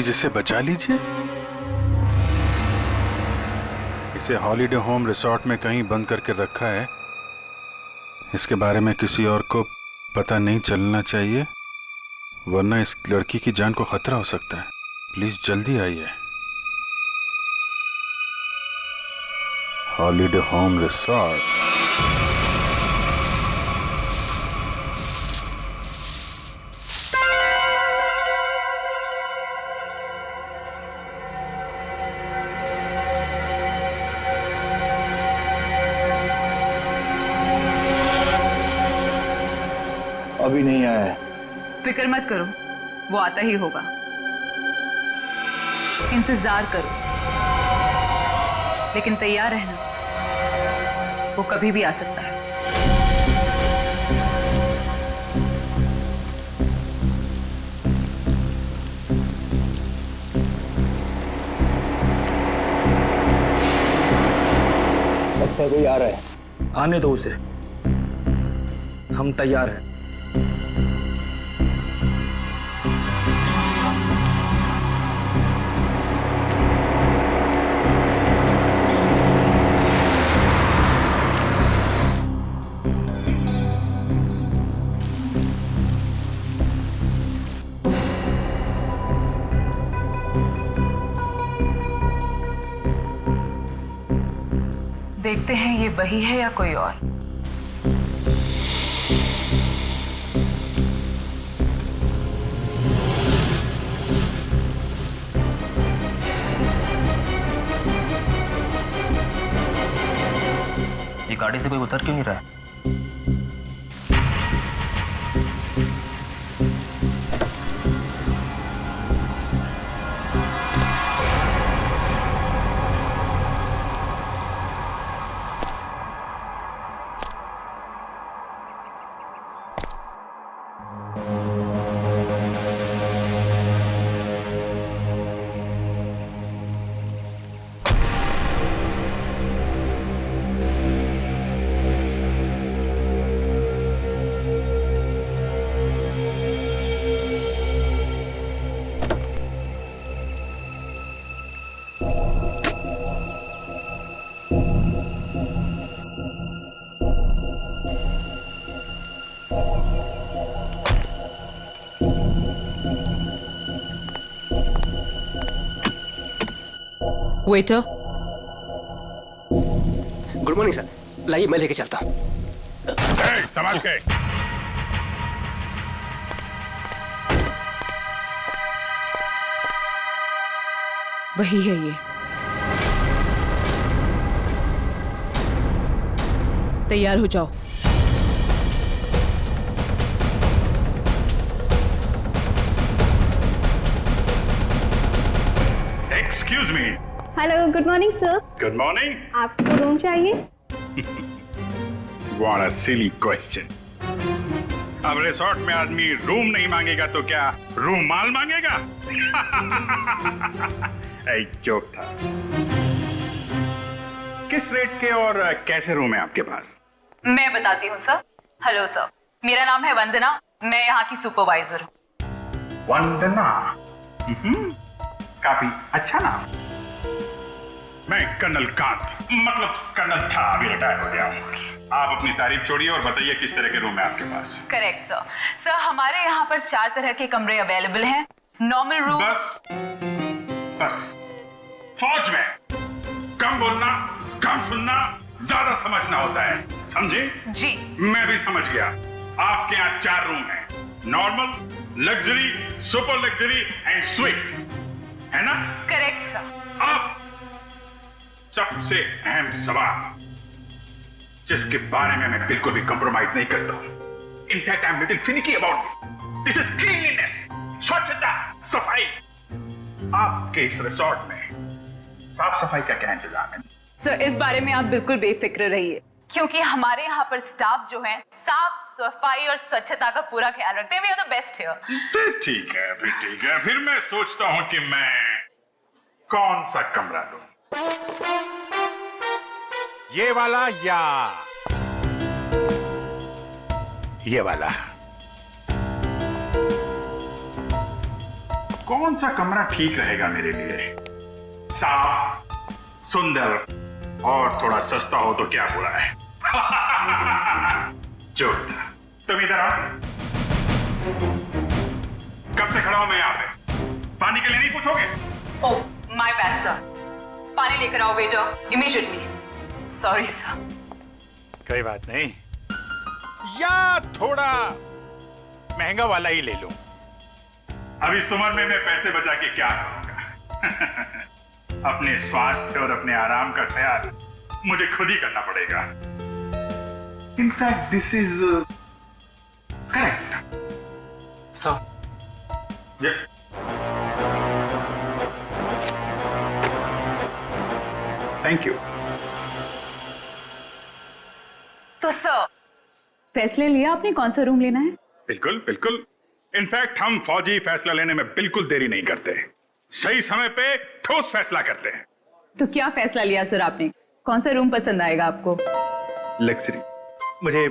Please इसे बचा लीजिए। इसे हॉलिडे होम रिसोर्ट में कहीं बंद करके रखा है। इसके बारे में किसी और को पता नहीं चलना चाहिए, वरना इस लड़की की जान को खतरा हो सकता है। प्लीज जल्दी आइए। Holiday home resort. अभी नहीं आया है। फिक्र मत करो, वो आता ही होगा। इंतजार करो, लेकिन तैयार रहना, वो कभी भी आ सकता है। लगता है कोई आ रहा है। आने दो उसे, हम तैयार हैं। देखते हैं ये वही है या कोई और। ये गाड़ी से कोई उतर क्यों नहीं रहा है? Waiter, good morning sir. लाइए मैं लेके चलता हूँ। संभाल के। वही है ये। तैयार हो जाओ। Excuse me. Hello, good morning sir. Good morning. आपको रूम चाहिए? What a silly question. अब रिसोर्ट में आदमी रूम नहीं मांगेगा तो क्या रूम माल मांगेगा? एक जोक था। किस रेट के और कैसे रूम है आपके पास? मैं बताती हूँ सर। हेलो सर, मेरा नाम है वंदना, मैं यहाँ की सुपरवाइजर हूँ। वंदना। काफी अच्छा नाम। मैं कर्नल कांत, मतलब कर्नल था, अभी रिटायर हो गया हूँ। आप अपनी तारीफ छोड़िए और बताइए किस तरह के रूम है आपके पास? Correct sir. सर हमारे यहाँ पर 4 तरह के कमरे अवेलेबल हैं। Normal room. बस फौज में कम बोलना, कम सुनना, ज्यादा समझना होता है, समझे? जी। मैं भी समझ गया। आपके यहाँ 4 रूम हैं, normal, luxury, super luxury and sweet, है ना? Correct sir. अब सबसे अहम सवाल, जिसके बारे में मैं बिल्कुल भी कंप्रोमाइज नहीं करता हूं। In fact I am little finicky about this is cleanliness, स्वच्छता, सफाई। आपके इस रिसोर्ट में साफ सफाई का क्या इंतजाम है? सर इस बारे में आप बिल्कुल बेफिक्र रहिए, क्योंकि हमारे यहाँ पर स्टाफ जो है साफ सफाई और स्वच्छता का पूरा ख्याल रखते हैं। We are the best here. ठीक है, ठीक है। फिर मैं सोचता हूं कि मैं कौन सा कमरा लूं? ये वाला या ये वाला? कौन सा कमरा ठीक रहेगा मेरे लिए? साफ, सुंदर और थोड़ा सस्ता हो तो क्या बुरा है? जोरदार। तुम इधर आओ। कब से खड़ा हूं मैं यहाँ पे? पानी के लिए नहीं पूछोगे? ओह माय बैड सर, पानी लेकर आओ वेटर इमीडिएटली। Sorry sir. कोई बात नहीं, या थोड़ा महंगा वाला ही ले लो। अभी इस उम्र में मैं पैसे बचा के क्या करूंगा? अपने स्वास्थ्य और अपने आराम का ख्याल मुझे खुद ही करना पड़ेगा। In fact this is correct. Sir thank you. तो सर फैसले लिया आपने कौन सा रूम लेना है? बिल्कुल बिल्कुल। इनफैक्ट हम फौजी फैसला लेने में बिल्कुल देरी नहीं करते, सही समय पे ठोस फैसला करते हैं। तो क्या फैसला लिया सर आपने? कौन सा रूम पसंद आएगा आपको? लग्जरी, मुझे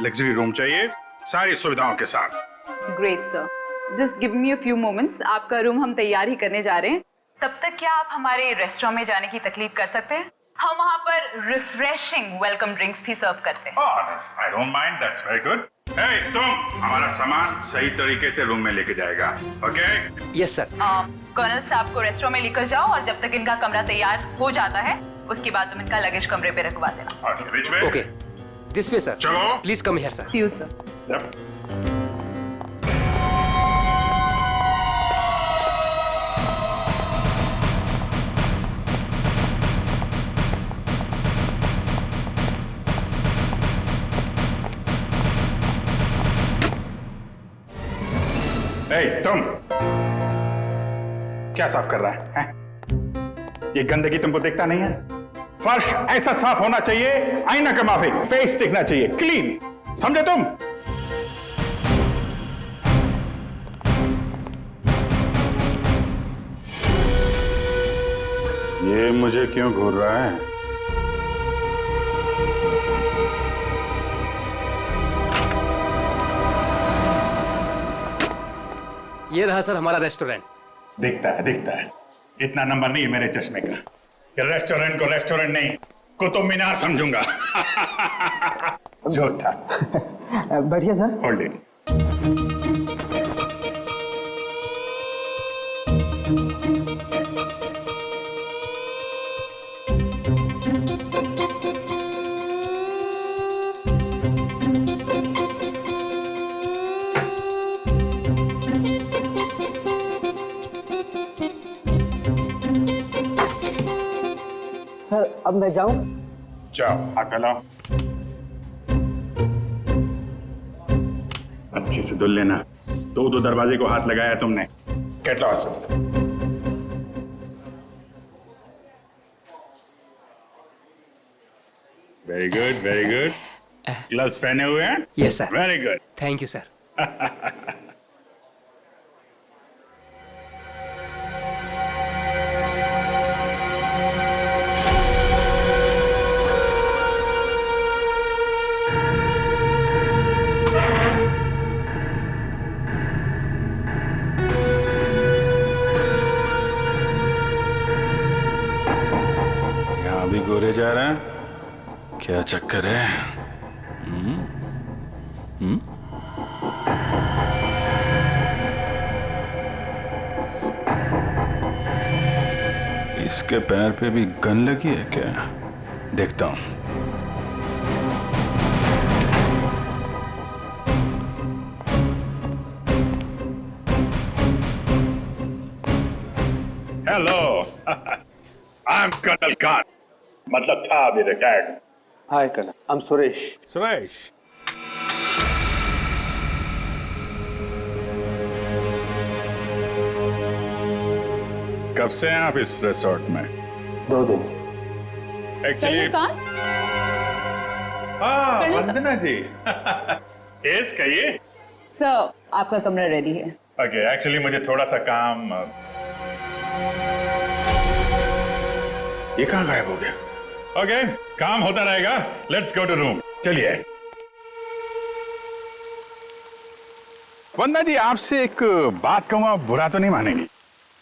लग्जरी रूम चाहिए, सारी सुविधाओं के साथ। Great sir, just give me a few moments. आपका रूम हम तैयार ही करने जा रहे हैं। तब तक क्या आप हमारे रेस्टोरेंट में जाने की तकलीफ कर सकते हैं? हम वहाँ पर रिफ्रेशिंग वेलकम ड्रिंक्स भी सर्व करते हैं। I don't mind, that's very good. तुम हमारा सामान सही तरीके से रूम में लेके जाएगा, ओके? Yes sir. कर्नल साहब को रेस्टोरेंट में लेकर जाओ और जब तक इनका कमरा तैयार हो जाता है उसके बाद तुम इनका लगेज कमरे पे रखवा देना। बीच में। Okay, this way sir. चलो। Please come here sir. See you sir. Yep. तुम क्या साफ कर रहा है? ये गंदगी तुमको दिखता नहीं है? फर्श ऐसा साफ होना चाहिए, आईना के माफिक, फेस दिखना चाहिए क्लीन, समझे तुम? ये मुझे क्यों घूर रहा है? ये रहा सर हमारा रेस्टोरेंट। दिखता है। इतना नंबर नहीं है मेरे चश्मे का। ये रेस्टोरेंट को रेस्टोरेंट नहीं, कुतुब मीनार समझूंगा। जो था। बैठिए सर। Hold it. सर अब मैं जाऊं? जाओ, आकर लाओ। अच्छे से धुल लेना। दो दरवाजे को हाथ लगाया तुमने। Get lost. Very good. Gloves पहने हुए हैं? Yes sir. Very good. Thank you sir. यहाँ भी गोरे जा रहे हैं, क्या चक्कर है? इसके पैर पे भी गन लगी है क्या? देखता हूं। Hello, I am colonel Khan, मतलब था अभी retired. Hi colonel, I am Suresh. Suresh, कब से हैं आप इस रिसोर्ट में? 2 दिन से। एक्चुअली हाँ, वंदना जी। यस, कहिए। सर आपका कमरा रेडी है। ओके, एक्चुअली मुझे थोड़ा सा काम। ये कहाँ गायब हो गया? ओके, काम होता रहेगा। Let's go to room. चलिए। वंदना जी, आपसे एक बात कहूँ, आप बुरा तो नहीं मानेंगी?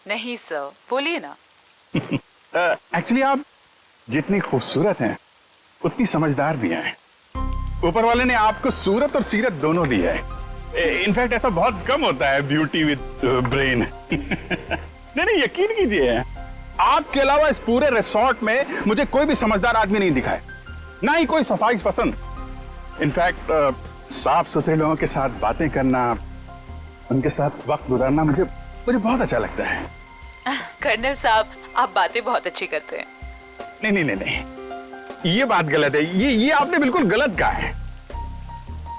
नहीं सर, बोलिए ना। एक्चुअली आप जितनी खूबसूरत हैं उतनी समझदार भी हैं। ऊपर वाले ने आपको सूरत और सीरत दोनों दी है। इनफैक्ट ऐसा बहुत कम होता है, ब्यूटी विद ब्रेन। नहीं, यकीन कीजिए, आपके अलावा इस पूरे रिसोर्ट में मुझे कोई भी समझदार आदमी नहीं दिखा है, ना ही कोई सफाई पसंद। इनफैक्ट साफ सुथरे लोगों के साथ बातें करना, उनके साथ वक्त गुजारना मुझे बहुत अच्छा लगता है। कर्नल साहब, आप बातें बहुत अच्छी करते हैं। नहीं, ये बात गलत है। ये आपने बिल्कुल गलत कहा है।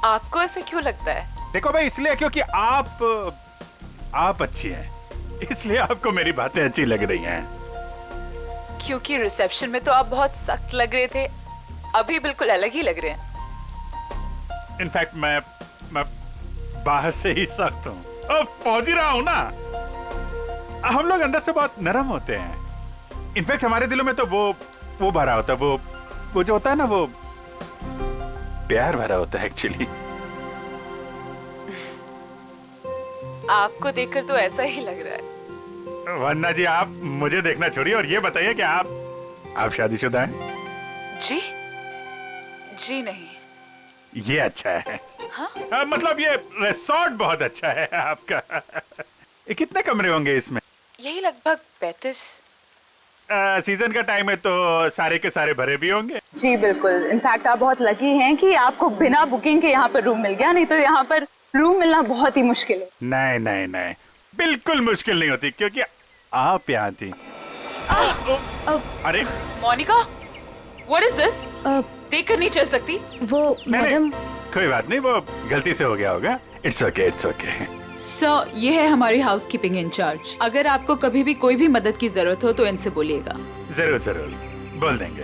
आपको ऐसे क्यों लगता है? देखो भाई, इसलिए क्योंकि आप अच्छी हैं, इसलिए आपको मेरी बातें अच्छी लग रही हैं। क्योंकि रिसेप्शन में तो आप बहुत सख्त लग रहे थे, अभी बिल्कुल अलग ही लग रहे हैं। इनफैक्ट मैं बाहर से ही सख्त हूँ, पहुंच ही रहा हूँ ना। हम लोग अंदर से बहुत नरम होते हैं। इनफैक्ट हमारे दिलों में तो वो भरा होता है, वो जो होता है ना, वो प्यार भरा होता है एक्चुअली। आपको देखकर तो ऐसा ही लग रहा है। वन्ना जी, आप मुझे देखना छोड़िए और ये बताइए कि आप शादीशुदा हैं? जी नहीं। ये अच्छा है। हाँ? मतलब ये रिसोर्ट बहुत अच्छा है आपका। ये कितने कमरे होंगे इसमें? यही लगभग 35। सीजन का टाइम है तो सारे के सारे भरे भी होंगे। जी बिल्कुल। इनफैक्ट आप बहुत लकी हैं कि आपको बिना बुकिंग के यहाँ पर रूम मिल गया, नहीं तो यहाँ पर रूम मिलना बहुत ही मुश्किल है। नहीं, बिल्कुल मुश्किल नहीं होती, क्योंकि आप यहाँ थी। अरे मोनिका, व्हाट इज दिस? देखकर नहीं चल सकती। वो मैडम। कोई बात नहीं, वो गलती से हो गया होगा। It's okay. सर, ये है हमारी हाउसकीपिंग इंचार्ज। अगर आपको कभी भी कोई भी मदद की जरूरत हो तो इनसे बोलिएगा। जरूर बोल देंगे।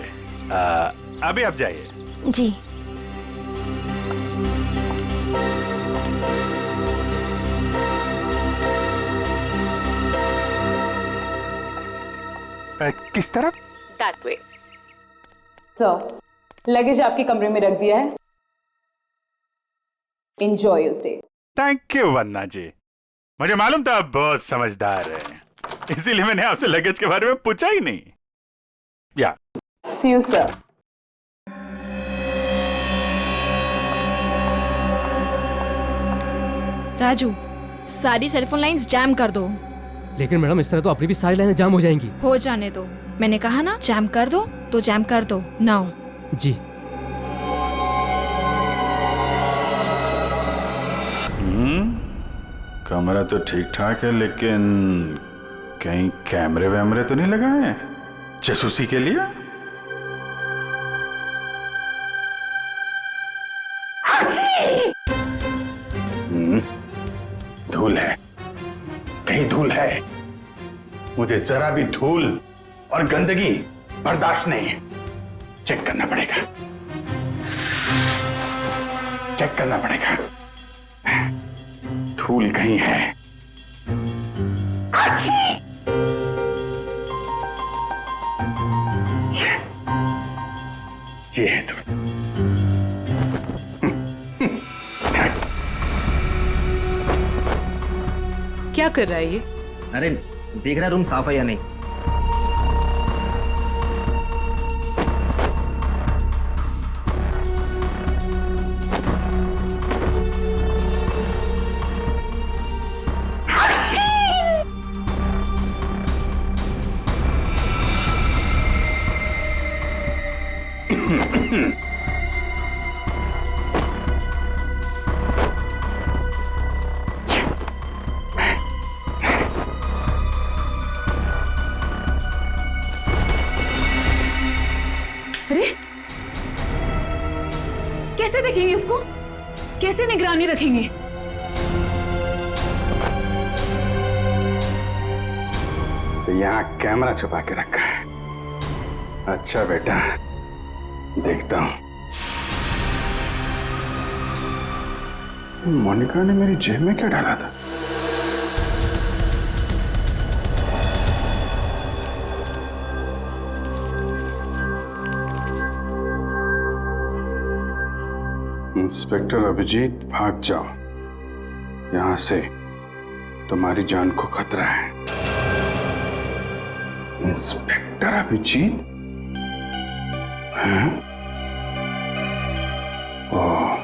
अभी आप जाइए। जी। किस तरफ? That way. सर, लगेज आपके कमरे में रख दिया है। Enjoy your stay. Thank you वन्ना जी, मुझे मालूम था आप बहुत समझदार हैं, इसीलिए मैंने आपसे लगेज के बारे में पूछा ही नहीं। या See you, sir. राजू, सारी सेलफोन लाइंस जैम कर दो। लेकिन मैडम, इस तरह तो अपनी भी सारी लाइनें जाम हो जाएंगी। हो जाने दो, मैंने कहा ना जैम कर दो तो जैम कर दो। नाउ। जी। कमरा तो ठीक ठाक है, लेकिन कहीं कैमरे वैमरे तो नहीं लगाए हैं जासूसी के लिए? धूल है, कहीं धूल है। मुझे जरा भी धूल और गंदगी बर्दाश्त नहीं है। चेक करना पड़ेगा। धूल कहीं है। ये है धूल। क्या कर रहा है ये? अरे देख रहा रूम साफ है या नहीं। अरे, कैसे देखेंगे उसको? कैसे निगरानी रखेंगे? तो यहाँ कैमरा छुपा के रखा है। अच्छा बेटा, देखता हूं। मोनिका ने मेरी जेब में क्या डाला था? इंस्पेक्टर अभिजीत, भाग जाओ। यहां से तुम्हारी जान को खतरा है। इंस्पेक्टर अभिजीत? हैं? ओह,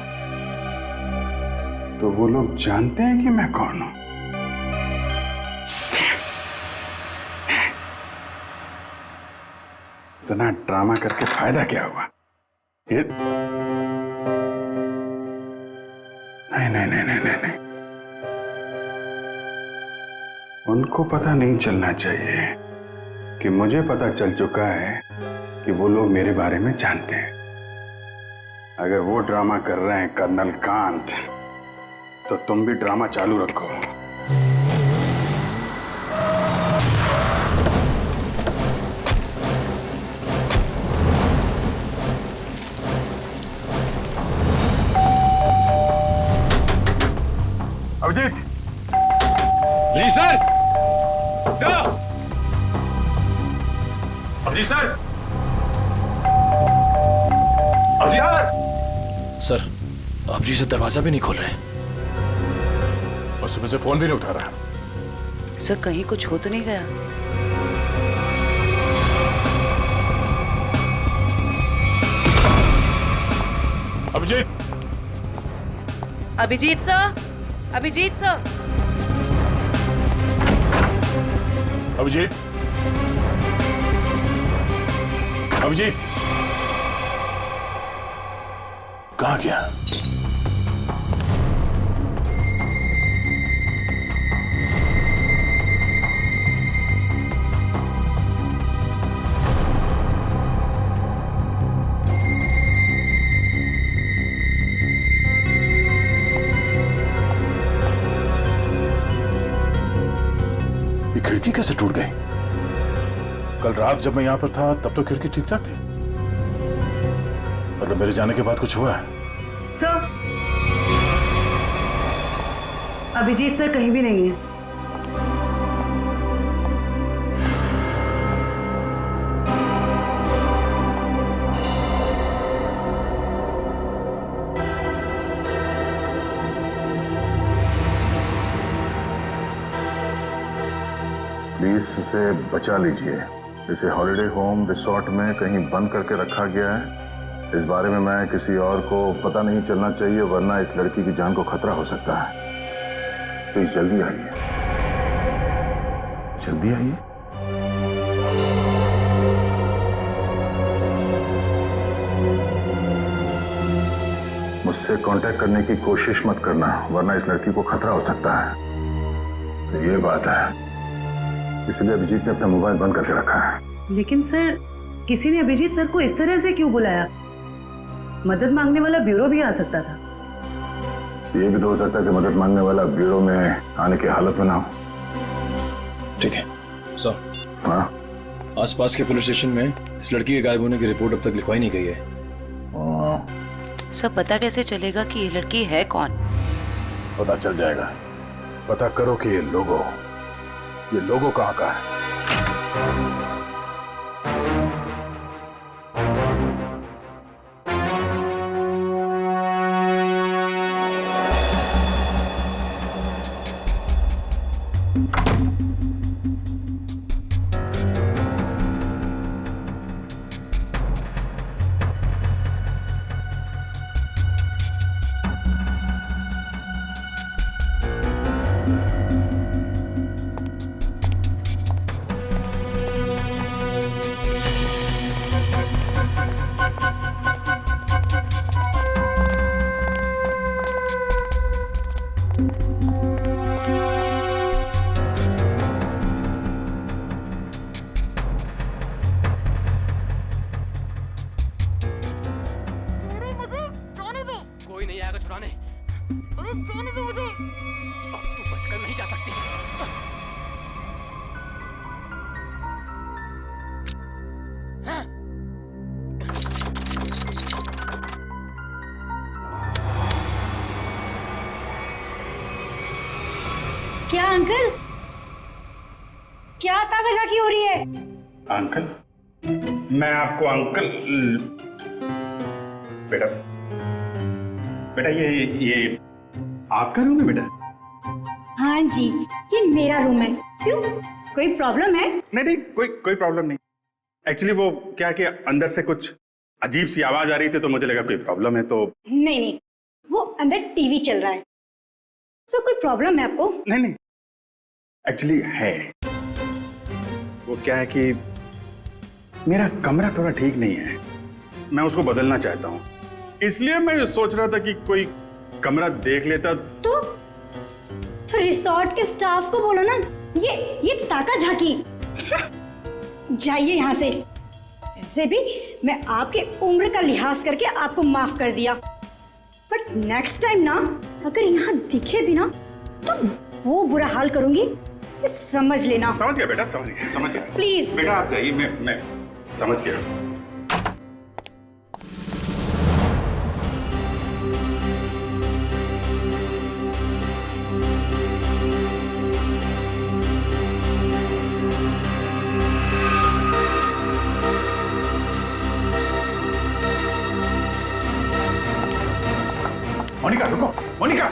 तो वो लोग जानते हैं कि मैं कौन हूं? इतना ड्रामा करके फायदा क्या हुआ? ये नहीं नहीं नहीं नहीं नहीं नहीं, उनको पता नहीं चलना चाहिए कि मुझे पता चल चुका है कि वो लोग मेरे बारे में जानते हैं। अगर वो ड्रामा कर रहे हैं कर्नल कांत, तो तुम भी ड्रामा चालू रखो। अभिजीत! जी sir. Abhijit sir. Abhijit sir. Sir, Abhijit से दरवाजा भी नहीं खोल रहे और सुबह से फोन भी नहीं उठा रहा। सर, कहीं कुछ हो तो नहीं गया? अभिजीत! Abhijit sir, Abhijit sir. अभिजीत! अभिजीत! कहाँ गया? खिड़की कैसे टूट गई? कल रात जब मैं यहां पर था तब तो खिड़की ठीक ठाक थी। मतलब मेरे जाने के बाद कुछ हुआ है? सर, अभिजीत सर कहीं भी नहीं है। प्लीज इसे बचा लीजिए। इसे हॉलिडे होम रिसोर्ट में कहीं बंद करके रखा गया है। इस बारे में मैं किसी और को पता नहीं चलना चाहिए, वरना इस लड़की की जान को खतरा हो सकता है। प्लीज जल्दी आइए, जल्दी आइए। मुझसे कांटेक्ट करने की कोशिश मत करना, वरना इस लड़की को खतरा हो सकता है। तो ये बात है, इसलिए अभिजीत ने अपना मोबाइल बंद करके रखा है। लेकिन सर, किसी ने अभिजीत सर को इस तरह से क्यों बुलाया? मदद मांगने वाला ब्यूरो भी आ सकता था। ये भी तो हो सकता है कि मदद मांगने वाला ब्यूरो में आने की हालत में ना हो। ठीक है सर। हाँ, आसपास के पुलिस स्टेशन में इस लड़की के गायब होने की रिपोर्ट अब तक लिखवाई नहीं गई है। सर, पता कैसे चलेगा कि ये लड़की है कौन? पता चल जाएगा। पता करो कि ये लोगो कहाँ का है। कोई नहीं आएगा छुड़ाने। अरे जाने दो मुझे। अब तू बचकर नहीं जा सकती। क्या अंकल? क्या ताकाजाकी हो रही है? अंकल? मैं आपको अंकल बेटा बेटा ये आपका रूम है बेटा? हाँ जी, ये मेरा रूम है। क्यों, कोई प्रॉब्लम है? नहीं, कोई प्रॉब्लम नहीं। एक्चुअली वो क्या है कि अंदर से कुछ अजीब सी आवाज आ रही थी, तो मुझे लगा कोई प्रॉब्लम है, तो नहीं, वो अंदर टीवी चल रहा है, तो कोई प्रॉब्लम है आपको? नहीं, एक्चुअली है। वो क्या है कि मेरा कमरा थोड़ा ठीक नहीं है, मैं उसको बदलना चाहता हूँ, इसलिए मैं सोच रहा था कि कोई कमरा देख लेता। तो रिसोर्ट के स्टाफ को बोलो ना, ये ताका झाकी जाइए यहाँ से। ऐसे भी मैं आपके उम्र का लिहाज करके आपको माफ कर दिया, बट नेक्स्ट टाइम ना अगर यहाँ दिखे भी ना तो वो बुरा हाल करूंगी, ये समझ लेना। समझ गया बेटा, समझ गया। प्लीज बेटा आप जाइए, मैं समझ गया। मोनिका रुको, मोनिका।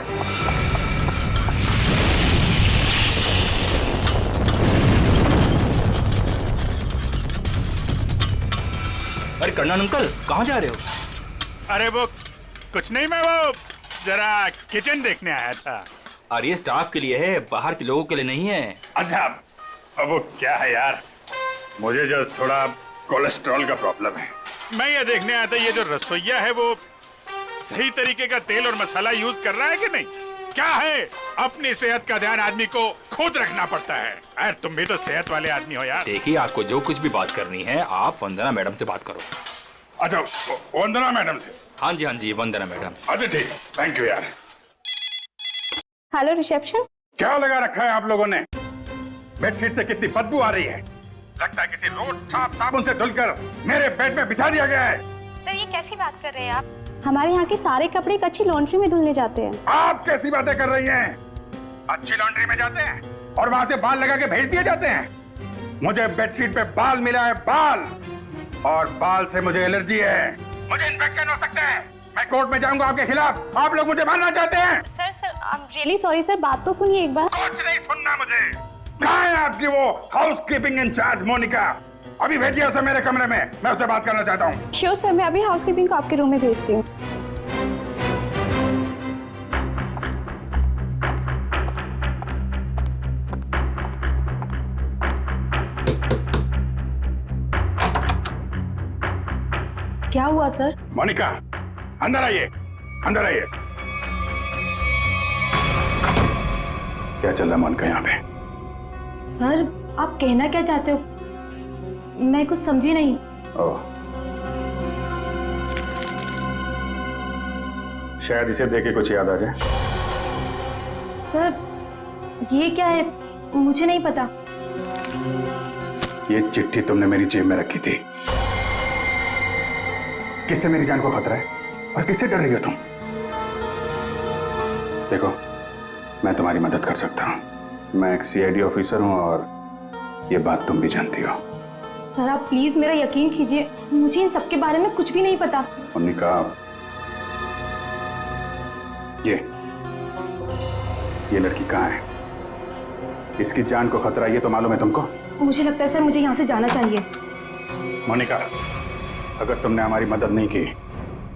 अरे कर्णन अंकल, कहाँ जा रहे हो? अरे वो कुछ नहीं, मैं वो जरा किचन देखने आया था। अरे ये स्टाफ के लिए है, बाहर के लोगों के लिए नहीं है। अच्छा, अब वो क्या है यार, मुझे जो थोड़ा कोलेस्ट्रॉल का प्रॉब्लम है, मैं ये देखने आया था ये जो रसोइया है वो सही तरीके का तेल और मसाला यूज कर रहा है कि नहीं। क्या है, अपनी सेहत का ध्यान आदमी को खुद रखना पड़ता है। अरे तुम भी तो सेहत वाले आदमी हो यार। देखिए, आपको जो कुछ भी बात करनी है आप वंदना मैडम से बात करो। अच्छा, वंदना मैडम से? हाँ जी, वंदना मैडम। अच्छा ठीक, थैंक यू यार। Hello reception. क्या लगा रखा है आप लोगों ने? बेडशीट से कितनी बदबू आ रही है, लगता है किसी रोड छाप साबुन से धुलकर मेरे बेड में बिछा दिया गया है। सर ये कैसी बात कर रहे हैं आप? हमारे यहाँ के सारे कपड़े एक अच्छी लॉन्ड्री में धुलने जाते हैं। आप कैसी बातें कर रही हैं? अच्छी लॉन्ड्री में जाते हैं और वहां से बाल लगा के भेज दिए जाते हैं। मुझे बेडशीट पे बाल मिला है, बाल, और बाल से मुझे एलर्जी है, मुझे इन्फेक्शन हो सकता है। मैं कोर्ट में जाऊंगा आपके खिलाफ। आप लोग मुझे मारना चाहते हैं? Sir I am really sorry sir, बात तो सुनिए एक बार। कुछ नहीं सुनना मुझे। कहाँ है आपकी वो हाउसकीपिंग इंचार्ज मोनिका? अभी भेजिए उसे मेरे कमरे में, मैं उससे बात करना चाहता हूँ। श्योर सर, मैं अभी हाउसकीपिंग को आपके रूम में भेजती हूँ। क्या हुआ सर? मोनिका अंदर आइए, अंदर आइए। क्या चल रहा है मोनिका यहाँ पे? सर आप कहना क्या चाहते हो, मैं कुछ समझी नहीं। ओह, शायद इसे देख के कुछ याद आ जाए। सर ये क्या है, मुझे नहीं पता। ये चिट्ठी तुमने मेरी जेब में रखी थी। किससे मेरी जान को खतरा है और किससे डर रही हो तुम? देखो, मैं तुम्हारी मदद कर सकता हूँ। मैं एक सीआईडी ऑफिसर हूँ और ये बात तुम भी जानती हो। सर आप प्लीज मेरा यकीन कीजिए, मुझे इन सब के बारे में कुछ भी नहीं पता। मोनिका, ये लड़की कहाँ है? इसकी जान को खतरा ये तो मालूम है तुमको? मुझे लगता है सर मुझे यहाँ से जाना चाहिए। मोनिका, अगर तुमने हमारी मदद नहीं की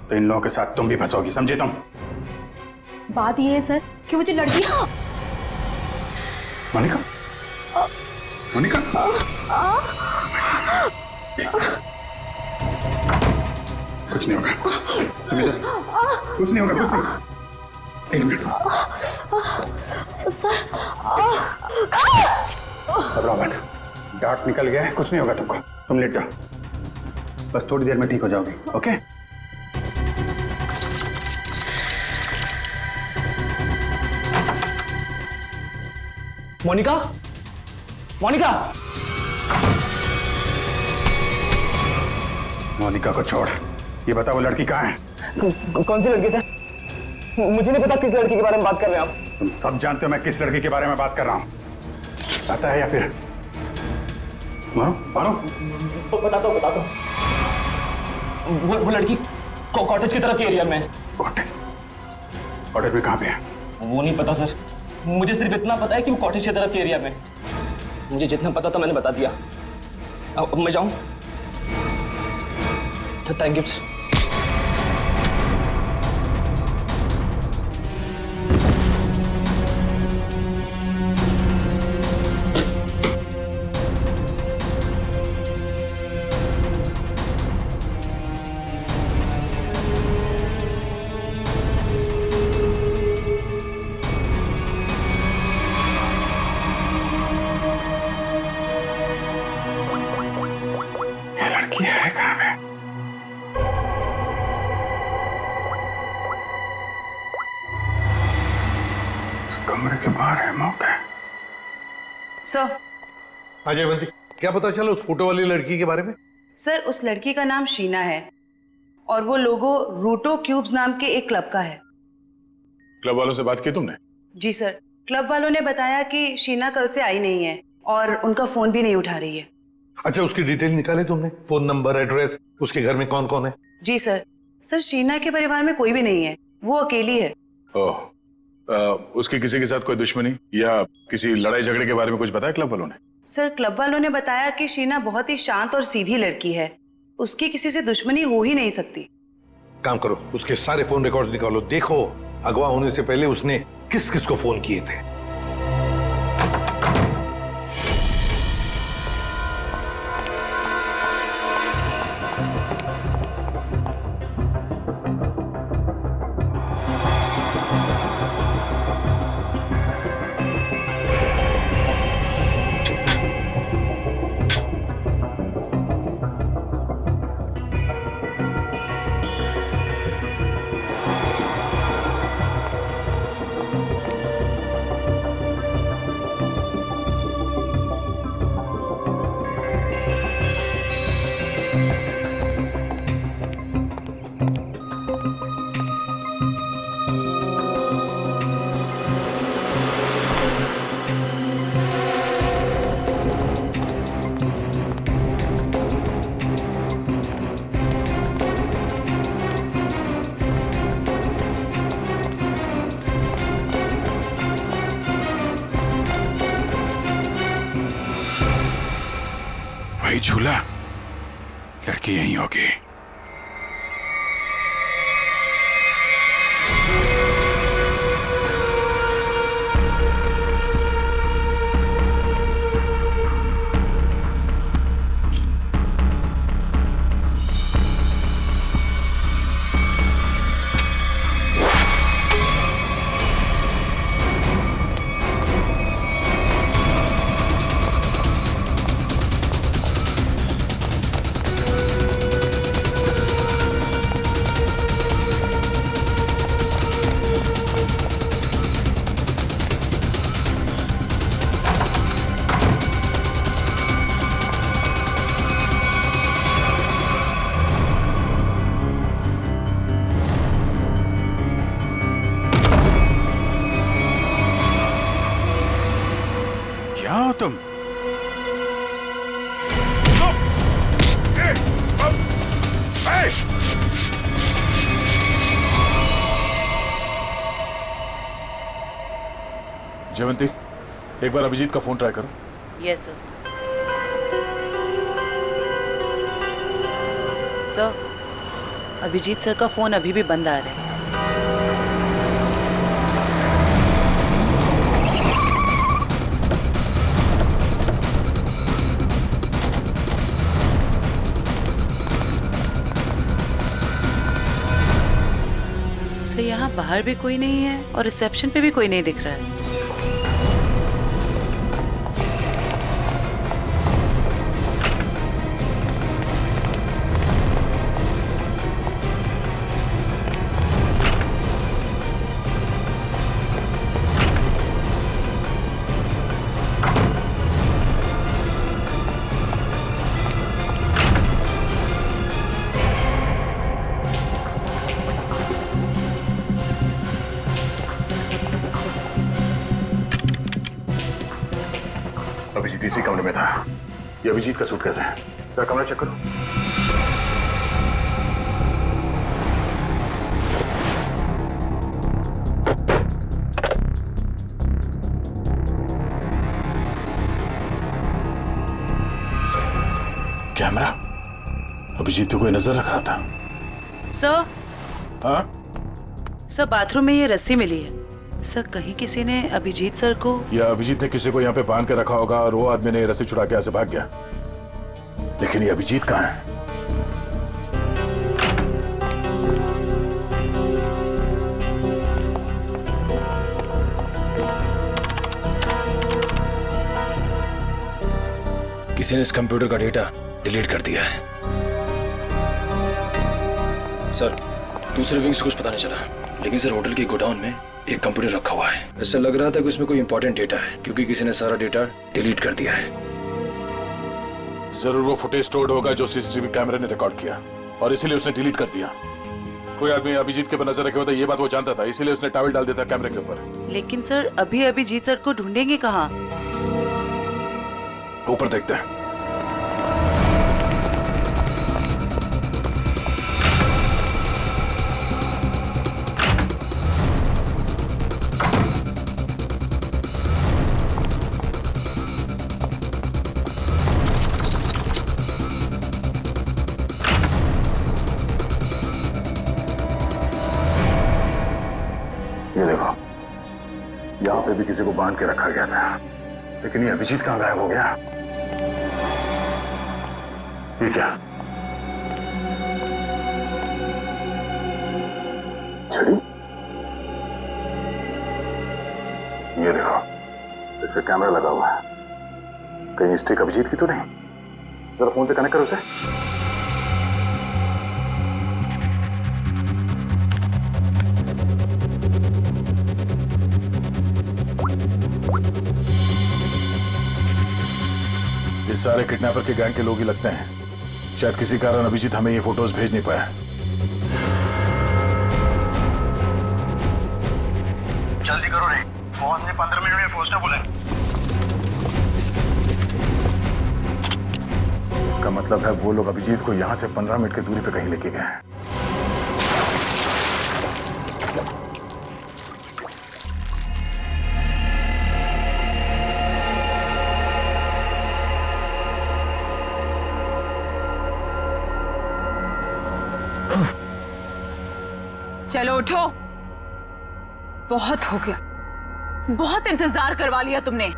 तो इन लोगों के साथ तुम भी फंसोगी, समझे तुम? बात ये है सर कि वो जो लड़की। मोनिका, मोनिका, कुछ नहीं होगा, कुछ नहीं होगा, कुछ नहीं। एक मिनट, घबराओ मत, डार्ट निकल गया है, कुछ नहीं होगा तुमको। तुम लेट जाओ, बस थोड़ी देर में ठीक हो जाओगी। ओके? मोनिका, मोनिका, मोनिका को छोड़, ये बता वो लड़की कहाँ है? कौन सी लड़की सर? मुझे नहीं पता किस लड़की के बारे में बात कर रहे हैं आप। तुम सब जानते हो मैं किस लड़की के बारे में बात कर रहा हूँ। पता है या फिर मारो मारो? बताता हूँ। वो लड़की कॉटेज की तरफ के एरिया में। कॉटेज में कहाँ पे है? वो नहीं पता सर, मुझे सिर्फ इतना पता है कि वो कॉटेज की तरफ के एरिया में। मुझे जितना पता था मैंने बता दिया। अब मैं जाऊं? तो थैंक यू। ये लड़की है कहाँ पे? इस कमरे के बाहर है मौका। सर। हाँ जयवंती, क्या पता चला उस फोटो वाली लड़की के बारे में? सर, उस लड़की का नाम शीना है और वो लोगो रूटो क्यूब्स नाम के एक क्लब का है। क्लब वालों से बात की तुमने? जी सर, क्लब वालों ने बताया कि शीना कल से आई नहीं है और उनका फोन भी नहीं उठा रही है। अच्छा, उसकी डिटेल निकाले तुमने? फोन नंबर, एड्रेस, उसके घर में कौन कौन है? जी सर। सर, शीना के परिवार में कोई भी नहीं है, वो अकेली है। ओह, उसकी किसी के साथ कोई दुश्मनी या किसी लड़ाई झगड़े के बारे में कुछ बताया क्लब वालों ने? सर, क्लब वालों ने बताया कि शीना बहुत ही शांत और सीधी लड़की है, उसकी किसी से दुश्मनी हो ही नहीं सकती। काम करो, उसके सारे फोन रिकॉर्ड्स निकालो, देखो अगवा होने से पहले उसने किस किस को फोन किए थे। वही झूला, लड़की यहीं होगी। क्या हो तुम? जयवंती, एक बार अभिजीत का फोन ट्राई करो। Yes sir. Sir, Abhijit sir का फोन अभी भी बंद आ रहा है। सर, यहाँ बाहर भी कोई नहीं है और रिसेप्शन पे भी कोई नहीं दिख रहा है। अभिजीत इसी कमरे में था। ये अभिजीत का सूटकेस है। जरा कमरा चेक करो। तो कोई नजर रख रहा था। सर, हाँ? सर बाथरूम में ये रस्सी मिली है। सर कहीं किसी ने अभिजीत सर को, या अभिजीत ने किसी को यहाँ पे बांध के रखा होगा और वो आदमी ने रस्सी छुड़ा के यहाँ से भाग गया। लेकिन ये अभिजीत कहाँ है? किसी ने इस कंप्यूटर का डेटा डिलीट कर दिया है। सर, दूसरे विंग से कुछ पता नहीं चला, लेकिन सर होटल के गोडाउन में एक कंप्यूटर रखा हुआ है। ऐसा लग रहा था कि उसमें कोई इंपॉर्टेंट डेटा है, क्योंकि किसी ने सारा डेटा डिलीट कर दिया है। जरूर वो फुटेज स्टोर्ड होगा जो सीसीटीवी कैमरे ने रिकॉर्ड किया, और इसीलिए उसने डिलीट कर दिया। कोई आदमी अभिजीत के ऊपर नजर रखे होता, ये बात वो जानता था, इसीलिए उसने टॉवल डाल दिया था कैमरे के ऊपर। लेकिन सर अभी अभिजीत सर को ढूंढेंगे कहाँ? ऊपर देखते हैं। ये देखो, यहाँ पे भी किसी को बांध के रखा गया था, लेकिन ये अभिजीत कहाँ गायब हो गया? ये क्या? छड़ी? ये देखो, इस पे कैमरा लगा हुआ है। कहीं स्टिक अभिजीत की तो नहीं? जरा फोन से कनेक्ट करो उसे। ये सारे किडनैपर के गैंग के लोग ही लगते हैं। शायद किसी कारण अभिजीत हमें ये फोटोज भेज नहीं पाया। जल्दी करो रे, बॉस ने 15 मिनट में पहुंचना बोला है। इसका मतलब है वो लोग अभिजीत को यहाँ से 15 मिनट की दूरी पे कहीं लेके गए हैं। चलो उठो, बहुत हो गया, बहुत इंतजार करवा लिया तुमने।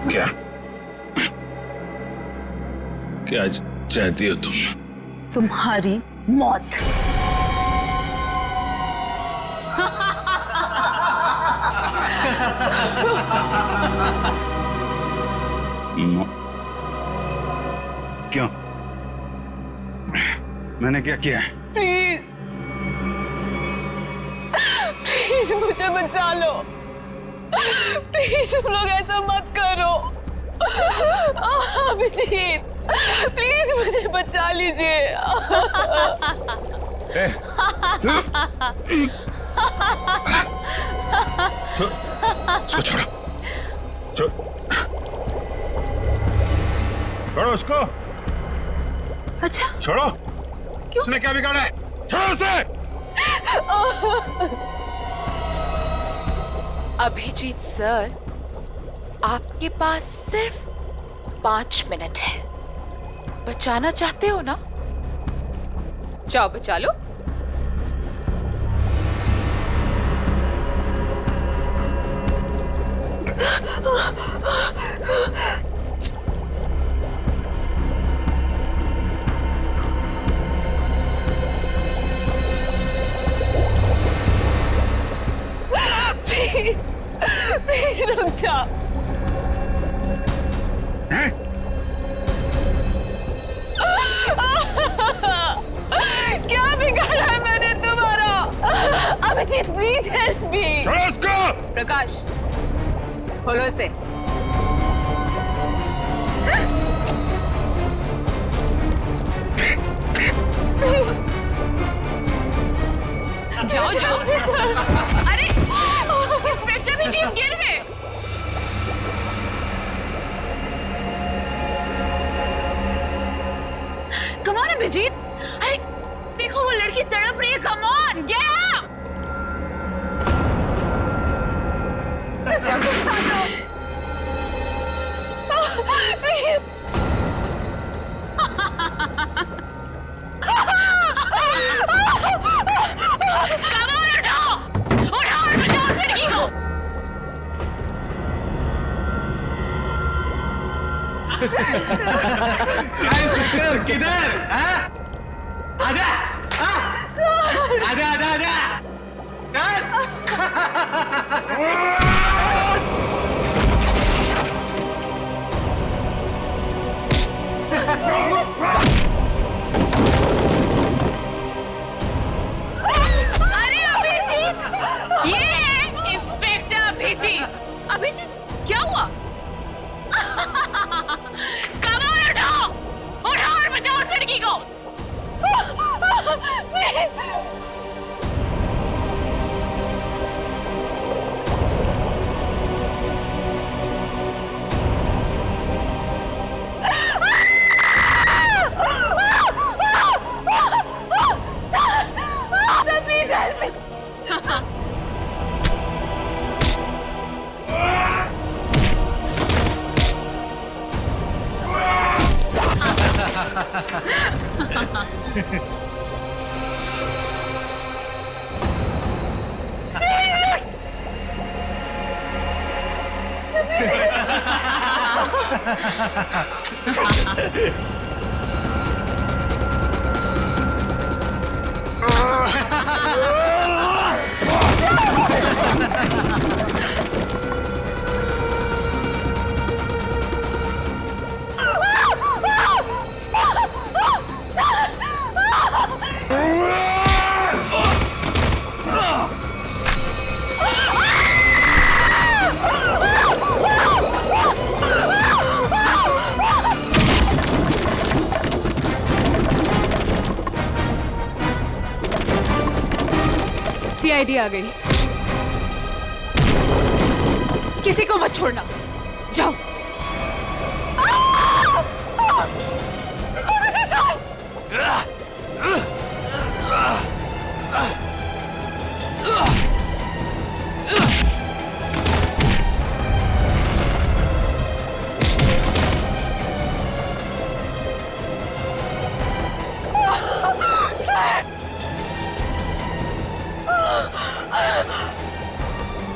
क्या क्या चाहती हो तुम? तुम्हारी मौत। क्यों? मैंने क्या किया? प्लीज प्लीज मुझे बचा लो, प्लीज तुम लोग ऐसा मत करो। अभिजीत प्लीज मुझे बचा लीजिए। उसको छोड़ो, छोड़ो उसको। अच्छा छोड़ो। क्यों? उसने क्या बिगाड़ा है? छोड़ो उसे। अभिजीत सर, आपके पास सिर्फ 5 मिनट है। बचाना चाहते हो ना? जाओ बचा लो। प्लीज रुक जा। क्या बिगाड़ा है मैंने तुम्हारा? Abhijit please help me. Prakash खोलो इसे। अभिजीत, अरे देखो वो लड़की तड़प रही है, कम ऑन गेट अप। किधर? आजा, आजा, आजा, आजा। अरे अभिजीत, ये है इंस्पेक्टर अभिजीत। अभिजीत क्या हुआ? कमाल उठाओ, उठाओ और बचाओ उस लड़की को। Please help me. सीआईडी आ गई। किसी को मत छोड़ना, जाओ।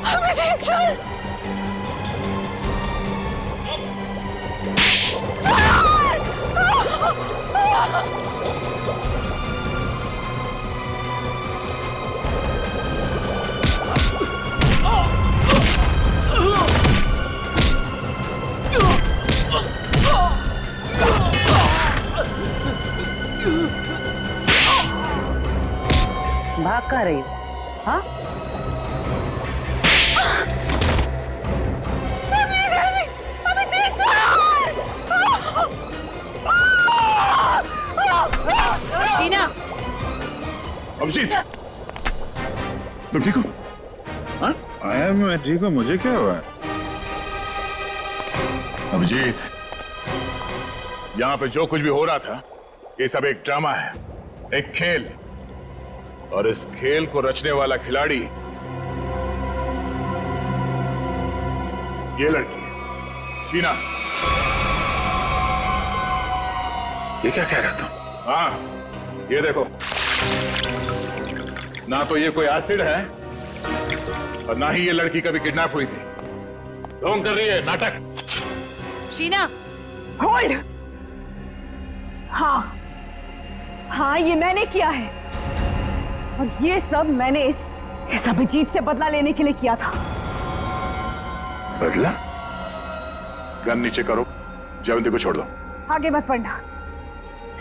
अभिजीत सर, भाग कहाँ रही हो? हाँ? शीना, अभिजीत, तुम ठीक हो? हाँ? मैं ठीक हूँ, मुझे क्या हुआ? अभिजीत, यहाँ पे जो कुछ भी हो रहा था, ये सब एक ड्रामा है, एक खेल, और इस खेल को रचने वाला खिलाड़ी ये लड़की है, शीना। ये क्या कह रहा तुम? हाँ, ये देखो, ना तो ये कोई एसिड है और ना ही ये लड़की कभी किडनैप हुई थी। ढोंग कर रही है, नाटक। शीना, होल्ड। हाँ हाँ, ये मैंने किया है, और ये सब मैंने इस अभिजीत से बदला लेने के लिए किया था। बदला? गन नीचे करो, जयवंती को छोड़ दो। आगे मत बढ़ना,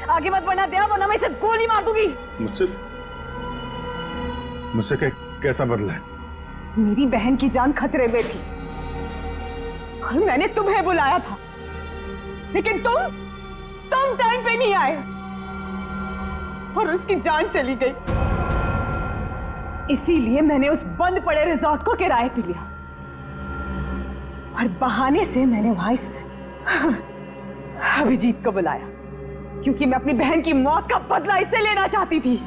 आगे मत बढ़ना दया, वरना मैं इसे गोली मार दूंगी। मुझसे कैसा बदला है? मेरी बहन की जान खतरे में थी और मैंने तुम्हें बुलाया था, लेकिन तुम टाइम पे नहीं आए और उसकी जान चली गई। इसीलिए मैंने उस बंद पड़े रिजॉर्ट को किराए पे लिया और बहाने से मैंने वहां इस अभिजीत को बुलाया क्योंकि मैं अपनी बहन की मौत का बदला इससे लेना चाहती थी।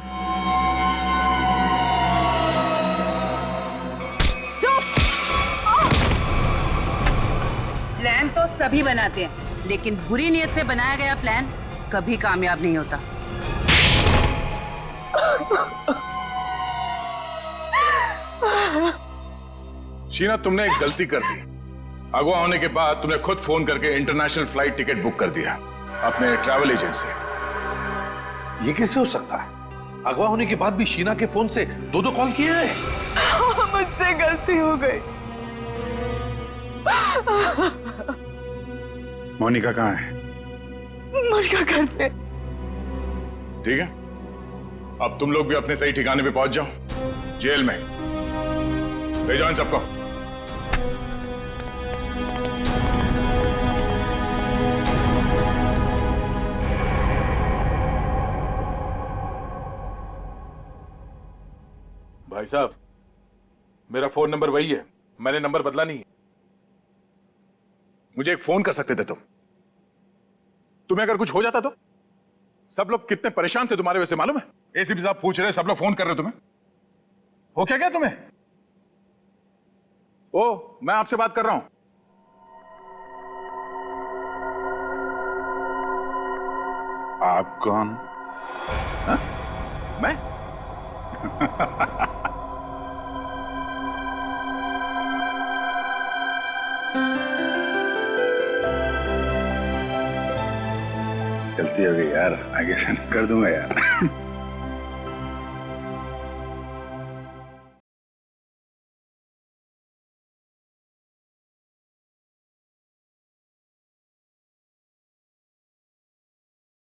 प्लान तो सभी बनाते हैं, लेकिन बुरी नीयत से बनाया गया प्लान कभी कामयाब नहीं होता। शीना, तुमने एक गलती कर दी। अगवा होने के बाद तुमने खुद फोन करके इंटरनेशनल फ्लाइट टिकट बुक कर दिया अपने ट्रैवल एजेंट से। ये कैसे हो सकता है? अगवा होने के बाद भी शीना के फोन से दो कॉल किए हैं। मुझसे गलती हो गई। मोनिका कहाँ है? मुझका घर पे। ठीक है, अब तुम लोग भी अपने सही ठिकाने पे पहुंच जाओ, जेल में। ले जाओ इन सबको। भाई साहब, मेरा फोन नंबर वही है, मैंने नंबर बदला नहीं है। मुझे एक फोन कर सकते थे तुम। तुम्हें अगर कुछ हो जाता तो? सब लोग कितने परेशान थे तुम्हारे वजह से, मालूम है? एसीपी साहब पूछ रहे, सब लोग फोन कर रहे तुम्हें। हो क्या तुम्हें? ओ, मैं आपसे बात कर रहा हूं। आप कौन? हा? मैं? गलती हो गई यार, आगे से नहीं कर दूंगा यार।